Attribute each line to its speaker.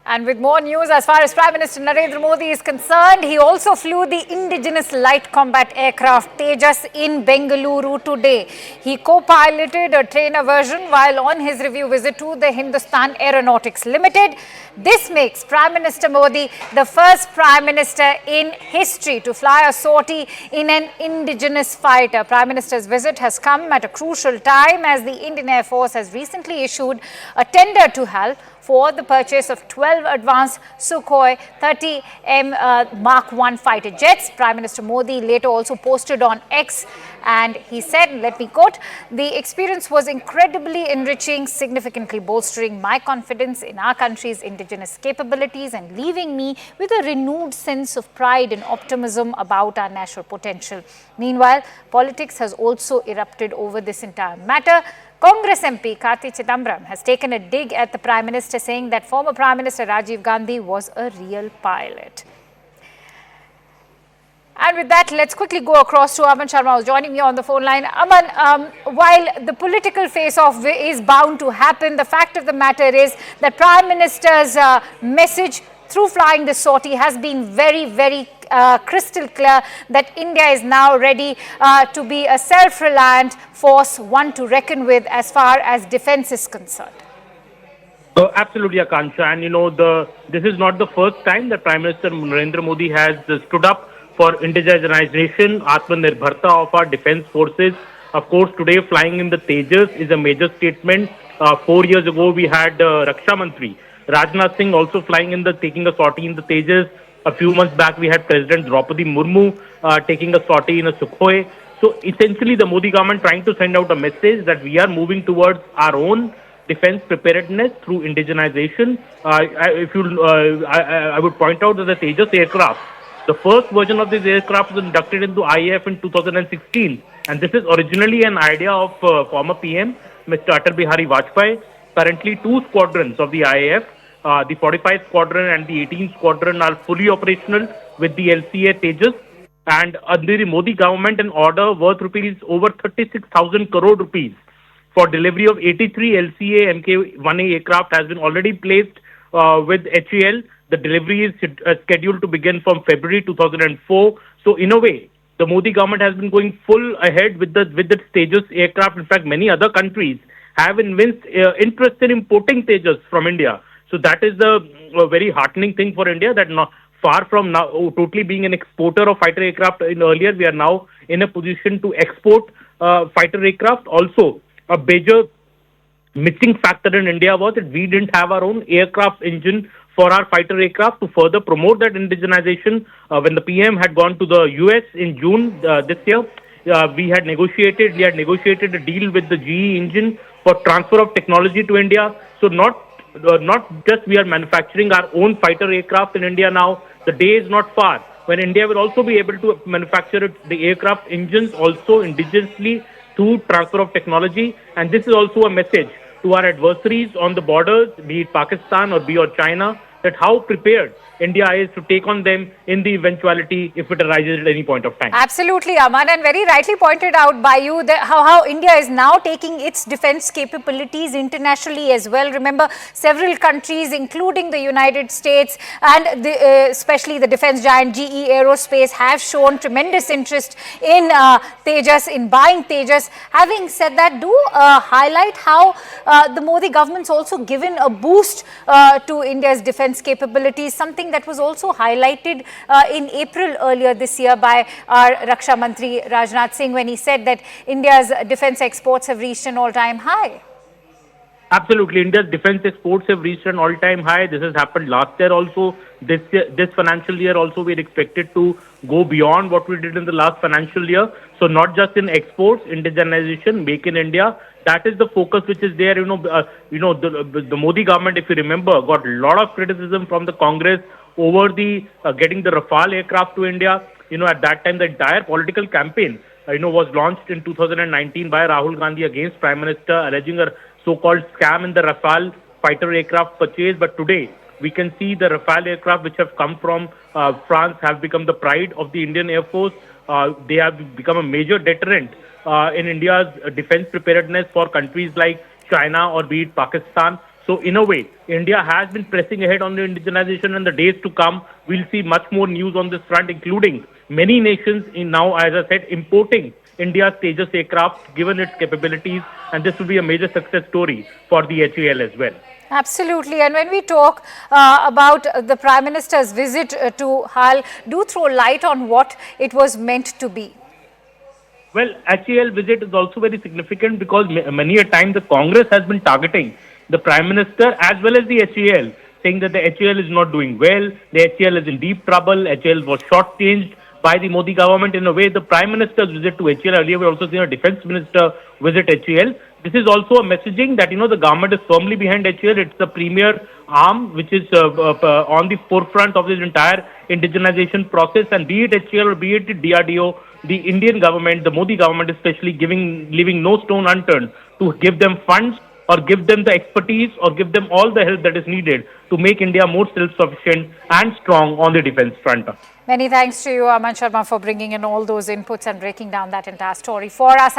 Speaker 1: And with more news, as far as Prime Minister Narendra Modi is concerned, he also flew the indigenous light combat aircraft Tejas in Bengaluru today. He co-piloted a trainer version while on his review visit to the Hindustan Aeronautics Limited. This makes Prime Minister Modi the first Prime Minister in history to fly a sortie in an indigenous fighter. Prime Minister's visit has come at a crucial time as the Indian Air Force has recently issued a tender to HAL for the purchase of 12 advanced Sukhoi 30M Mark 1 fighter jets. Prime Minister Modi later also posted on X and he said, let me quote, "The experience was incredibly enriching, significantly bolstering my confidence in our country's indigenous capabilities and leaving me with a renewed sense of pride and optimism about our national potential." Meanwhile, politics has also erupted over this entire matter. Congress MP Karti Chidambaram has taken a dig at the Prime Minister, saying that former Prime Minister Rajiv Gandhi was a real pilot. And with that, let's quickly go across to Aman Sharma, who's joining me on the phone line. Aman, while the political face-off is bound to happen, the fact of the matter is that Prime Minister's message through flying this sortie has been very crystal clear that India is now ready to be a self-reliant force, one to reckon with as far as defense is concerned.
Speaker 2: Absolutely, Akansha. And this is not the first time that Prime Minister Narendra Modi has stood up for indigenization, Atmanirbharta of our defense forces. Of course, today flying in the Tejas is a major statement. 4 years ago, we had Raksha Mantri Rajnath Singh also taking a sortie in the Tejas. A few months back, we had President Draupadi Murmu taking a sortie in a Sukhoi. So essentially, the Modi government trying to send out a message that we are moving towards our own defense preparedness through indigenization. I would point out that the Tejas aircraft, the first version of this aircraft was inducted into IAF in 2016. And this is originally an idea of former PM, Mr. Atal Bihari Vajpayee. Currently, 2 squadrons of the IAF, the 45 Squadron and the 18 Squadron, are fully operational with the LCA Tejas. And under the Modi government, an order worth over 36,000 crore rupees for delivery of 83 LCA Mk-1A aircraft has been already placed with HAL. The delivery is scheduled to begin from February 2004. So in a way, the Modi government has been going full ahead with the Tejas aircraft. In fact, many other countries have evinced interest in importing Tejas from India. So that is a very heartening thing for India, that far from now totally being an exporter of fighter aircraft earlier, we are now in a position to export fighter aircraft. Also, a major missing factor in India was that we didn't have our own aircraft engine for our fighter aircraft to further promote that indigenization. When the PM had gone to the US in June this year, we had negotiated a deal with the GE engine for transfer of technology to India. So not just we are manufacturing our own fighter aircraft in India now. The day is not far when India will also be able to manufacture the aircraft engines also indigenously through transfer of technology. And this is also a message to our adversaries on the borders, be it Pakistan or be it China, that how prepared India is to take on them in the eventuality if it arises at any point of time.
Speaker 1: Absolutely, Aman, and very rightly pointed out by you that how India is now taking its defense capabilities internationally as well. Remember, several countries, including the United States and especially the defense giant GE Aerospace, have shown tremendous interest in Tejas, in buying Tejas. Having said that, do highlight how the Modi government's also given a boost to India's defense capabilities, something that was also highlighted in April earlier this year by our Raksha Mantri Rajnath Singh, when he said that India's defense exports have reached an all-time high.
Speaker 2: Absolutely. India's defense exports have reached an all-time high. This has happened last year also. This financial year also, we are expected to go beyond what we did in the last financial year. So not just in exports, indigenization, make in India, that is the focus which is there. The Modi government, if you remember, got a lot of criticism from the Congress over the getting the Rafale aircraft to India. At that time, the entire political campaign, was launched in 2019 by Rahul Gandhi against Prime Minister, alleging a so-called scam in the Rafale fighter aircraft purchase. But today, we can see the Rafale aircraft which have come from France have become the pride of the Indian Air Force. They have become a major deterrent in India's defense preparedness for countries like China or be it Pakistan. So in a way, India has been pressing ahead on the indigenization, and the days to come, we'll see much more news on this front, including many nations in now, as I said, importing India's Tejas aircraft, given its capabilities, and this will be a major success story for the HAL as well.
Speaker 1: Absolutely. And when we talk about the Prime Minister's visit to Hull, do throw light on what it was meant to be.
Speaker 2: Well, HAL visit is also very significant because many a time the Congress has been targeting the Prime Minister as well as the HAL, saying that the HAL is not doing well, the HAL is in deep trouble, HAL was shortchanged by the Modi government. In a way, the Prime Minister's visit to HAL, earlier we also seen a Defence Minister visit HAL. This is also a messaging that, the government is firmly behind HAL. It's the premier arm which is on the forefront of this entire indigenization process, and be it HAL or be it the DRDO, the Indian government, the Modi government especially, leaving no stone unturned to give them funds or give them the expertise or give them all the help that is needed to make India more self-sufficient and strong on the defense front.
Speaker 1: Many thanks to you, Aman Sharma, for bringing in all those inputs and breaking down that entire story for us.